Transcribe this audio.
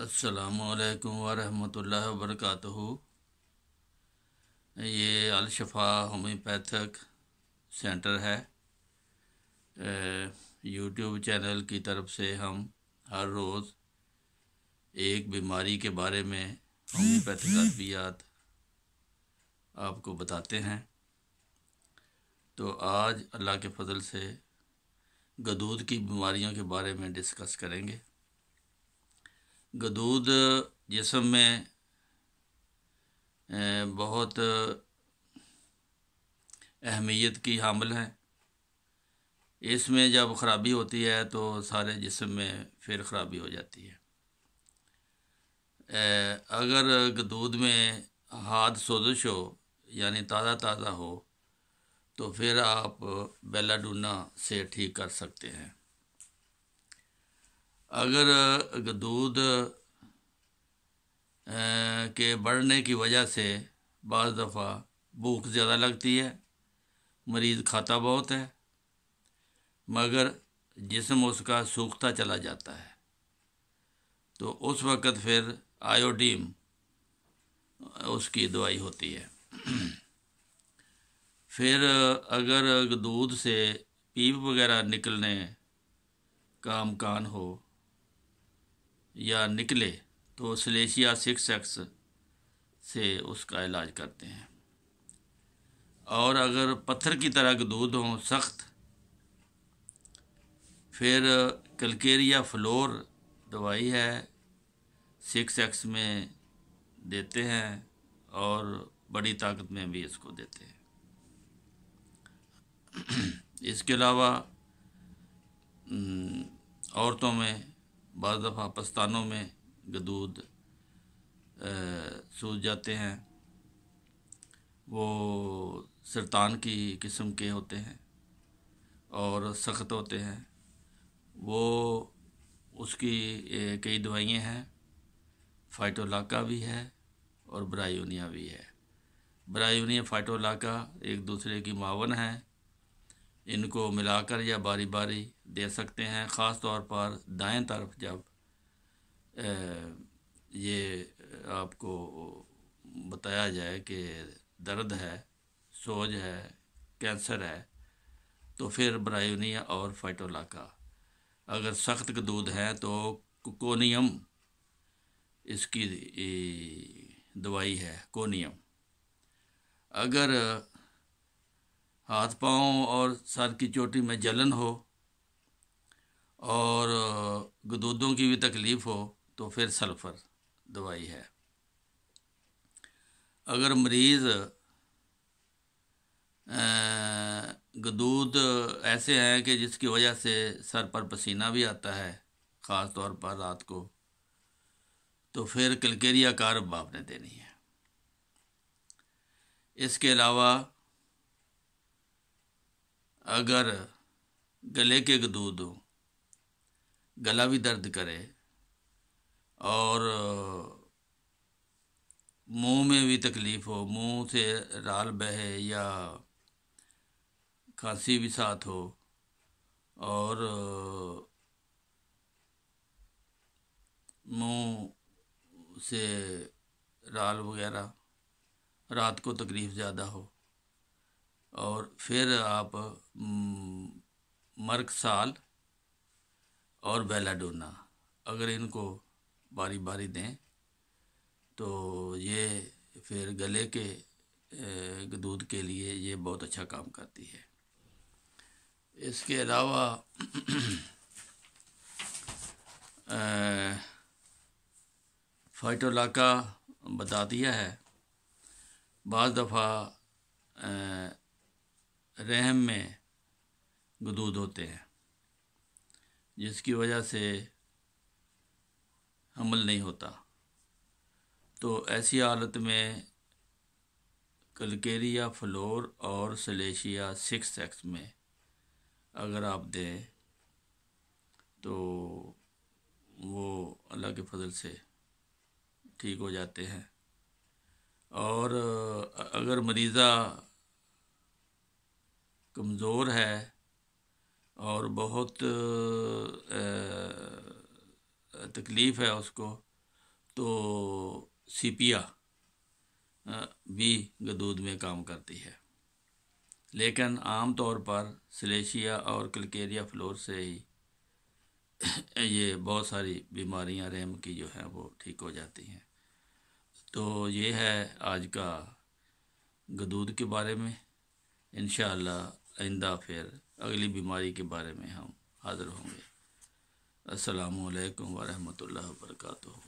अस्सलामुअलैकुम वरहमतुल्लाहि वबरकातुहू। ये अल-शफ़ा होम्योपैथिक सेंटर है। यूट्यूब चैनल की तरफ से हम हर रोज़ एक बीमारी के बारे में होम्योपैथिक अद्वियात आपको बताते हैं। तो आज अल्लाह के फ़ज़ल से गदूद की बीमारियों के बारे में डिस्कस करेंगे। गदूद जिस्म में बहुत अहमियत की हामिल है। इसमें जब ख़राबी होती है तो सारे जिस्म में फिर ख़राबी हो जाती है। अगर गदूद में हाथ सोजिश हो यानी ताज़ा हो तो फिर आप बेलाडूना से ठीक कर सकते हैं। अगर गदूद के बढ़ने की वजह से बाज़ दफ़ा भूख ज़्यादा लगती है, मरीज़ खाता बहुत है मगर जिस्म उसका सूखता चला जाता है, तो उस वक़्त फिर आयोडीन उसकी दवाई होती है। फिर अगर गदूद से पीप वगैरह निकलने का अमकान हो या निकले तो सलेशिया 6X से उसका इलाज करते हैं। और अगर पत्थर की तरह गदूद हों सख्त, फिर कलकेरिया फ्लोर दवाई है 6X में देते हैं और बड़ी ताकत में भी इसको देते हैं। इसके अलावा औरतों में बाज़ दफ़ा पस्तानों में गदूद सूज जाते हैं। वो सरतान की किस्म के होते हैं और सख्त होते हैं। वो उसकी कई दवाइयाँ हैं, फाइटोलाका भी है और ब्रायोनिया भी है। ब्रायोनिया फाइटोलाका एक दूसरे की मावन है। इनको मिलाकर या बारी बारी दे सकते हैं। ख़ास तौर पर दाएं तरफ जब ये आपको बताया जाए कि दर्द है, सोज है, कैंसर है, तो फिर ब्रायोनिया और फाइटोलाका। अगर सख्त गदूद है तो कोनियम इसकी दवाई है, कोनियम। अगर हाथ पाँव और सर की चोटी में जलन हो और गदूदों की भी तकलीफ़ हो तो फिर सल्फ़र दवाई है। अगर मरीज़ गदूद ऐसे हैं कि जिसकी वजह से सर पर पसीना भी आता है, ख़ास तौर पर रात को, तो फिर कलकेरिया कार्ब आपने देनी है। इसके अलावा अगर गले के गदूद हो, गला भी दर्द करे और मुंह में भी तकलीफ़ हो, मुंह से राल बहे या खांसी भी साथ हो और मुंह से राल वगैरह, रात को तकलीफ़ ज़्यादा हो, और फिर आप मर्क साल और बेलाडोना अगर इनको बारी बारी दें तो ये फिर गले के गदूद के लिए ये बहुत अच्छा काम करती है। इसके अलावा फाइटोलाका बता दिया है। बाज़ दफ़ा रहम में गदूद होते हैं जिसकी वजह से हमल नहीं होता, तो ऐसी हालत में कलकेरिया फ्लोर और सलेशिया 6X में अगर आप दें तो वो अल्लाह के फजल से ठीक हो जाते हैं। और अगर मरीज़ा कमज़ोर है और बहुत तकलीफ़ है उसको, तो सीपिया भी गदूद में काम करती है, लेकिन आम तौर पर सिलेशिया और कलकेरिया फ्लोर से ही ये बहुत सारी बीमारियां रहम की जो हैं वो ठीक हो जाती हैं। तो ये है आज का गदूद के बारे में। इंशाअल्लाह आइंदा फिर अगली बीमारी के बारे में हम हाज़िर होंगे। अस्सलामु अलैकुम व रहमतुल्लाहि व बरकातुहू।